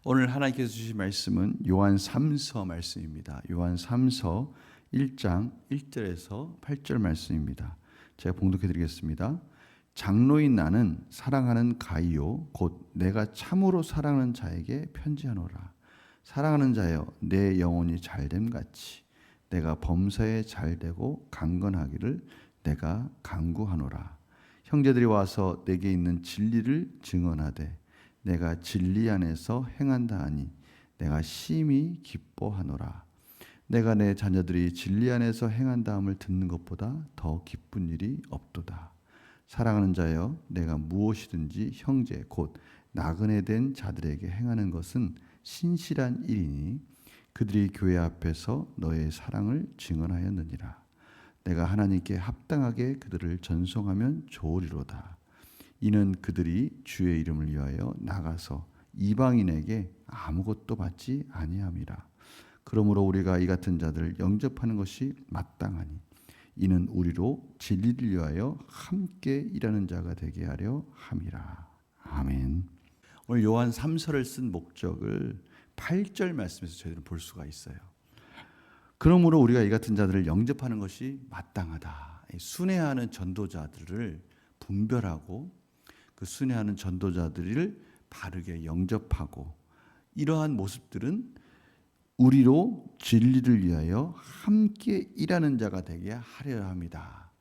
오늘 하나님께서 주신 말씀은 요한 3서 말씀입니다. 요한 3서 1장 1절에서 8절 말씀입니다. 제가 봉독해 드리겠습니다. 장로인 나는 사랑하는 가이오 곧 내가 참으로 사랑하는 자에게 편지하노라. 사랑하는 자여 내 영혼이 잘됨 같이 내가 범사에 잘되고 강건하기를 내가 간구하노라. 형제들이 와서 내게 있는 진리를 증언하되 내가 진리 안에서 행한다 하니 내가 심히 기뻐하노라. 내가 내 자녀들이 진리 안에서 행한다 함을 듣는 것보다 더 기쁜 일이 없도다. 사랑하는 자여 내가 무엇이든지 형제 곧 나그네 된 자들에게 행하는 것은 신실한 일이니 그들이 교회 앞에서 너의 사랑을 증언하였느니라. 내가 하나님께 합당하게 그들을 전송하면 좋으리로다. 이는 그들이 주의 이름을 위하여 나가서 이방인에게 아무것도 받지 아니함이라. 그러므로 우리가 이 같은 자들을 영접하는 것이 마땅하니 이는 우리로 진리를 위하여 함께 일하는 자가 되게 하려 함이라. 아멘. 오늘 요한 3서를 쓴 목적을 8절 말씀에서 저희들은 볼 수가 있어요. 그러므로 우리가 이 같은 자들을 영접하는 것이 마땅하다. 순회하는 전도자들을 분별하고 그 순회하는 전도자들을 바르게 영접하고 이러한 모습들은 우리로 진리를 위하여 함께 일하는 자가 되게 하려 합니다.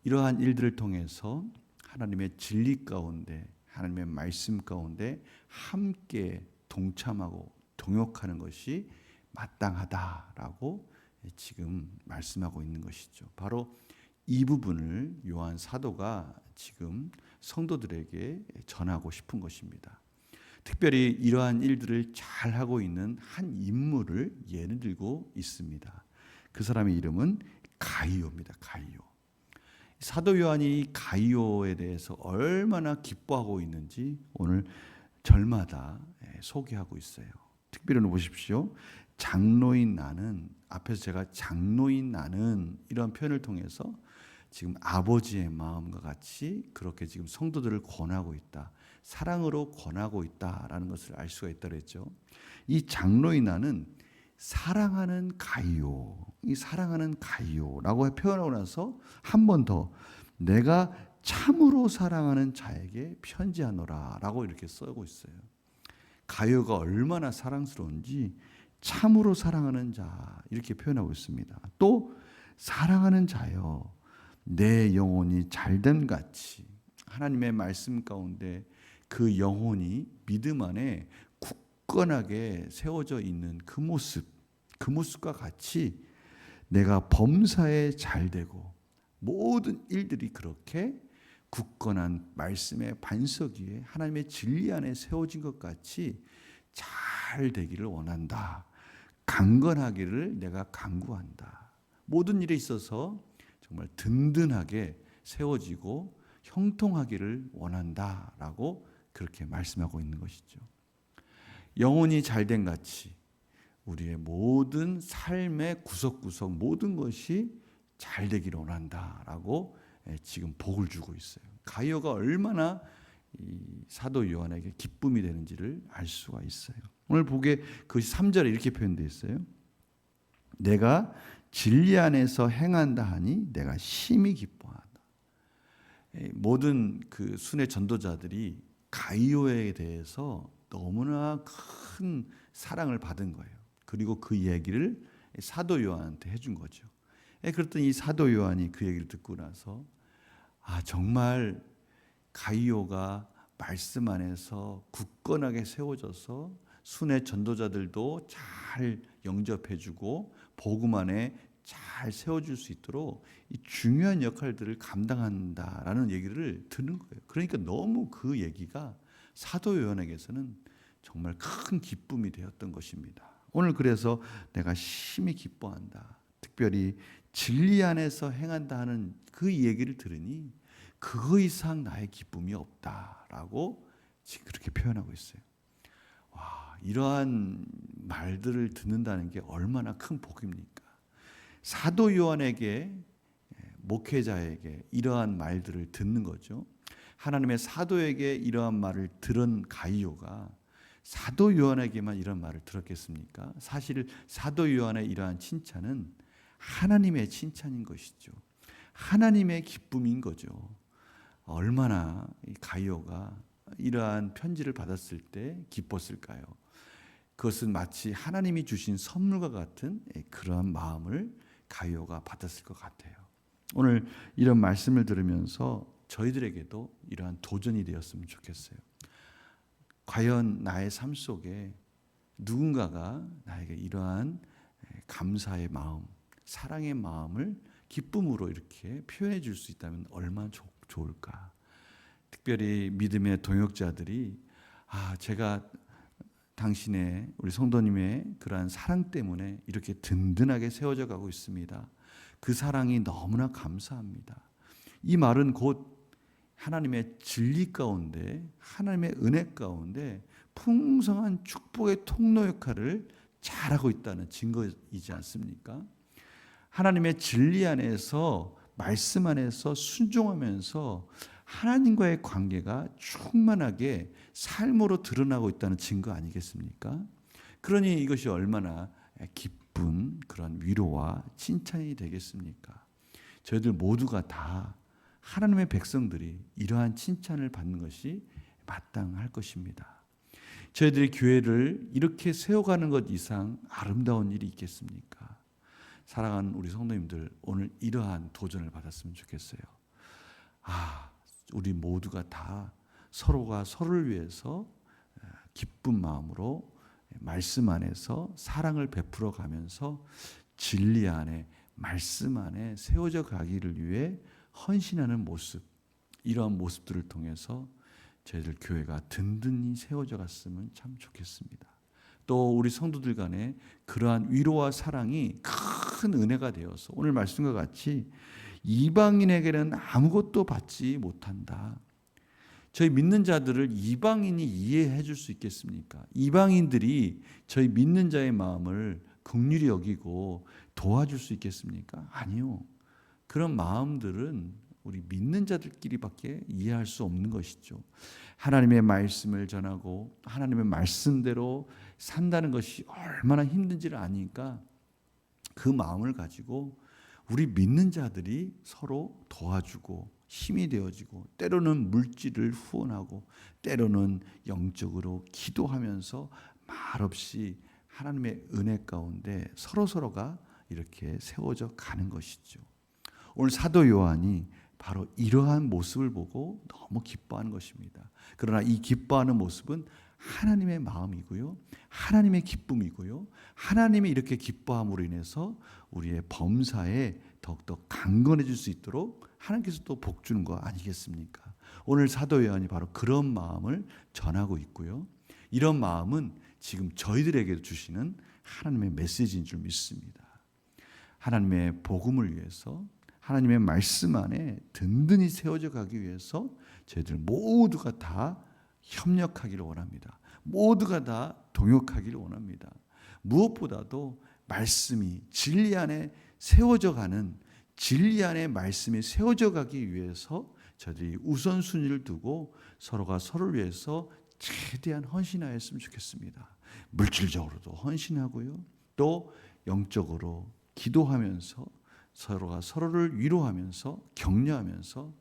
이러한 일들을 통해서 하나님의 진리 가운데 하나님의 말씀 가운데 함께 동참하고 동역하는 것이 마땅하다라고 지금 말씀하고 있는 것이죠. 바로 이 부분을 요한 사도가 지금 성도들에게 전하고 싶은 것입니다. 특별히 이러한 일들을 잘 하고 있는 한 인물을 예를 들고 있습니다. 그 사람의 이름은 가이오입니다. 가이오. 사도 요한이 가이오에 대해서 얼마나 기뻐하고 있는지 오늘 절마다 소개하고 있어요. 특별히 보십시오. 장로인 나는, 앞에서 제가 장로인 나는 이런 표현을 통해서 지금 아버지의 마음과 같이 그렇게 지금 성도들을 권하고 있다. 사랑으로 권하고 있다라는 것을 알 수가 있다 그랬죠. 이 장로인 나는 사랑하는 가이오, 이 사랑하는 가이오라고 표현하고 나서 한 번 더 내가 참으로 사랑하는 자에게 편지하노라라고 이렇게 쓰고 있어요. 가이오가 얼마나 사랑스러운지 참으로 사랑하는 자 이렇게 표현하고 있습니다. 또 사랑하는 자여 내 영혼이 잘됨 같이 하나님의 말씀 가운데 그 영혼이 믿음 안에 굳건하게 세워져 있는 그 모습과 같이 내가 범사에 잘되고 모든 일들이 그렇게 굳건한 말씀의 반석 위에 하나님의 진리 안에 세워진 것 같이 잘 되기를 원한다. 강건하기를 내가 간구한다. 모든 일에 있어서 정말 든든하게 세워지고 형통하기를 원한다라고 그렇게 말씀하고 있는 것이죠. 영혼이 잘된 같이 우리의 모든 삶의 구석구석 모든 것이 잘 되기를 원한다라고 지금 복을 주고 있어요. 가이오가 얼마나 이 사도 요한에게 기쁨이 되는지를 알 수가 있어요. 오늘 보게 그 3절에 이렇게 표현되어 있어요. 내가 진리 안에서 행한다 하니 내가 심히 기뻐한다. 모든 그 순회 전도자들이 가이오에 대해서 너무나 큰 사랑을 받은 거예요. 그리고 그 얘기를 사도 요한한테 해준 거죠. 그랬더니 이 사도 요한이 그 얘기를 듣고 나서 정말 가이오가 말씀 안에서 굳건하게 세워져서 순회 전도자들도 잘 영접해주고 복음 안에 잘 세워줄 수 있도록 이 중요한 역할들을 감당한다라는 얘기를 듣는 거예요. 그러니까 너무 그 얘기가 사도 요한에게서는 정말 큰 기쁨이 되었던 것입니다. 오늘 그래서 내가 심히 기뻐한다. 특별히 진리 안에서 행한다 하는 그 얘기를 들으니 그거 이상 나의 기쁨이 없다라고 지금 그렇게 표현하고 있어요. 와, 이러한 말들을 듣는다는 게 얼마나 큰 복입니까? 사도 요한에게 목회자에게 이러한 말들을 듣는 거죠. 하나님의 사도에게 이러한 말을 들은 가이오가 사도 요한에게만 이런 말을 들었겠습니까? 사실 사도 요한의 이러한 칭찬은 하나님의 칭찬인 것이죠. 하나님의 기쁨인 거죠. 얼마나 가이오가 이러한 편지를 받았을 때 기뻤을까요? 그것은 마치 하나님이 주신 선물과 같은 그러한 마음을 가이오가 받았을 것 같아요. 오늘 이런 말씀을 들으면서 저희들에게도 이러한 도전이 되었으면 좋겠어요. 과연 나의 삶 속에 누군가가 나에게 이러한 감사의 마음, 사랑의 마음을 기쁨으로 이렇게 표현해 줄 수 있다면 얼마나 좋을까. 특별히 믿음의 동역자들이 제가 당신의 우리 성도님의 그러한 사랑 때문에 이렇게 든든하게 세워져 가고 있습니다. 그 사랑이 너무나 감사합니다. 이 말은 곧 하나님의 진리 가운데, 하나님의 은혜 가운데 풍성한 축복의 통로 역할을 잘하고 있다는 증거이지 않습니까? 하나님의 진리 안에서, 말씀 안에서 순종하면서 하나님과의 관계가 충만하게 삶으로 드러나고 있다는 증거 아니겠습니까? 그러니 이것이 얼마나 기쁜 그런 위로와 칭찬이 되겠습니까? 저희들 모두가 다 하나님의 백성들이 이러한 칭찬을 받는 것이 마땅할 것입니다. 저희들이 교회를 이렇게 세워가는 것 이상 아름다운 일이 있겠습니까? 사랑하는 우리 성도님들, 오늘 이러한 도전을 받았으면 좋겠어요. 우리 모두가 다 서로가 서로를 위해서 기쁜 마음으로 말씀 안에서 사랑을 베풀어 가면서 진리 안에, 말씀 안에 세워져 가기를 위해 헌신하는 모습, 이러한 모습들을 통해서 저희들 교회가 든든히 세워져 갔으면 참 좋겠습니다. 또 우리 성도들 간에 그러한 위로와 사랑이 큰 은혜가 되어서 오늘 말씀과 같이 이방인에게는 아무것도 받지 못한다. 저희 믿는 자들을 이방인이 이해해 줄 수 있겠습니까? 이방인들이 저희 믿는 자의 마음을 긍휼히 여기고 도와줄 수 있겠습니까? 아니요. 그런 마음들은 우리 믿는 자들끼리밖에 이해할 수 없는 것이죠. 하나님의 말씀을 전하고 하나님의 말씀대로 산다는 것이 얼마나 힘든지를 아니까 그 마음을 가지고 우리 믿는 자들이 서로 도와주고 힘이 되어지고 때로는 물질을 후원하고 때로는 영적으로 기도하면서 말없이 하나님의 은혜 가운데 서로서로가 이렇게 세워져 가는 것이죠. 오늘 사도 요한이 바로 이러한 모습을 보고 너무 기뻐하는 것입니다. 그러나 이 기뻐하는 모습은 하나님의 마음이고요, 하나님의 기쁨이고요, 하나님이 이렇게 기뻐함으로 인해서 우리의 범사에 더욱더 강건해질 수 있도록 하나님께서 또 복 주는 거 아니겠습니까? 오늘 사도 요한이 바로 그런 마음을 전하고 있고요, 이런 마음은 지금 저희들에게도 주시는 하나님의 메시지인 줄 믿습니다. 하나님의 복음을 위해서, 하나님의 말씀 안에 든든히 세워져 가기 위해서 저희들 모두가 다 협력하기를 원합니다. 모두가 다 동역하기를 원합니다. 무엇보다도 말씀이 진리 안에 세워져 가는, 진리 안에 말씀이 세워져 가기 위해서 저희들이 우선순위를 두고 서로가 서로를 위해서 최대한 헌신하였으면 좋겠습니다. 물질적으로도 헌신하고요, 또 영적으로 기도하면서 서로가 서로를 위로하면서 격려하면서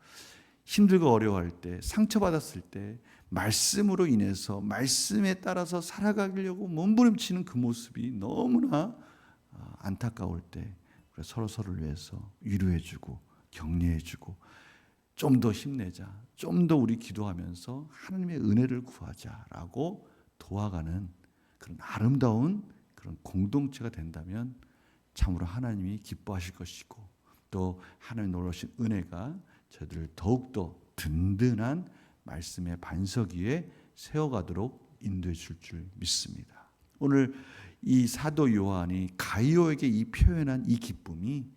힘들고 어려워할 때, 상처받았을 때 말씀으로 인해서 말씀에 따라서 살아가려고 몸부림치는 그 모습이 너무나 안타까울 때 서로를 위해서 위로해주고 격려해주고 좀 더 힘내자, 좀 더 우리 기도하면서 하나님의 은혜를 구하자라고 도와가는 그런 아름다운 그런 공동체가 된다면 참으로 하나님이 기뻐하실 것이고, 또 하나님 놀라신 은혜가 저희들을 더욱더 든든한 말씀의 반석 위에 세워가도록 인도해 줄 믿습니다. 오늘 이 사도 요한이 가이오에게 이 표현한 이 기쁨이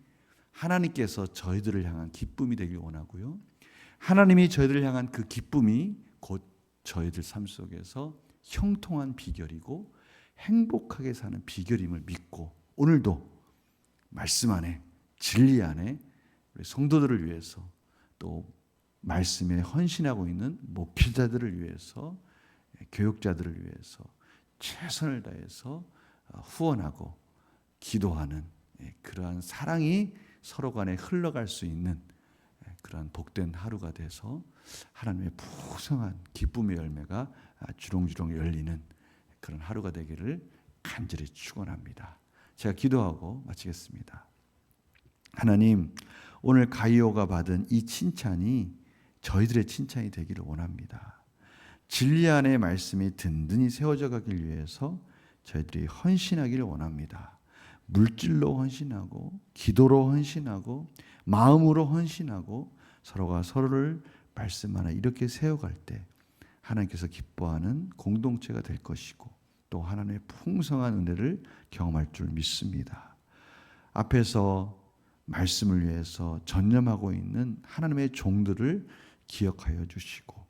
하나님께서 저희들을 향한 기쁨이 되길 원하고요, 하나님이 저희들을 향한 그 기쁨이 곧 저희들 삶 속에서 형통한 비결이고 행복하게 사는 비결임을 믿고, 오늘도 말씀 안에, 진리 안에 우리 성도들을 위해서, 또 말씀에 헌신하고 있는 목회자들을 위해서, 교육자들을 위해서, 최선을 다해서 후원하고 기도하는 그러한 사랑이 서로 간에 흘러갈 수 있는 그러한 복된 하루가 돼서 하나님의 풍성한 기쁨의 열매가 주렁주렁 열리는 그런 하루가 되기를 간절히 축원합니다. 제가 기도하고 마치겠습니다. 하나님, 오늘 가이오가 받은 이 칭찬이 저희들의 칭찬이 되기를 원합니다. 진리 안의 말씀이 든든히 세워져 가길 위해서 저희들이 헌신하기를 원합니다. 물질로 헌신하고 기도로 헌신하고 마음으로 헌신하고 서로가 서로를 말씀 하나 이렇게 세워갈 때 하나님께서 기뻐하는 공동체가 될 것이고 또 하나님의 풍성한 은혜를 경험할 줄 믿습니다. 앞에서 말씀을 위해서 전념하고 있는 하나님의 종들을 기억하여 주시고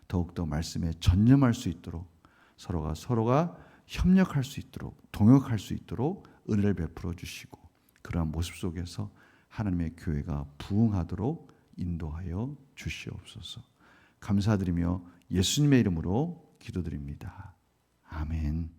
더욱더 말씀에 전념할 수 있도록 서로가 협력할 수 있도록 동역할 수 있도록 은혜를 베풀어 주시고 그러한 모습 속에서 하나님의 교회가 부흥하도록 인도하여 주시옵소서. 감사드리며 예수님의 이름으로 기도드립니다. 아멘.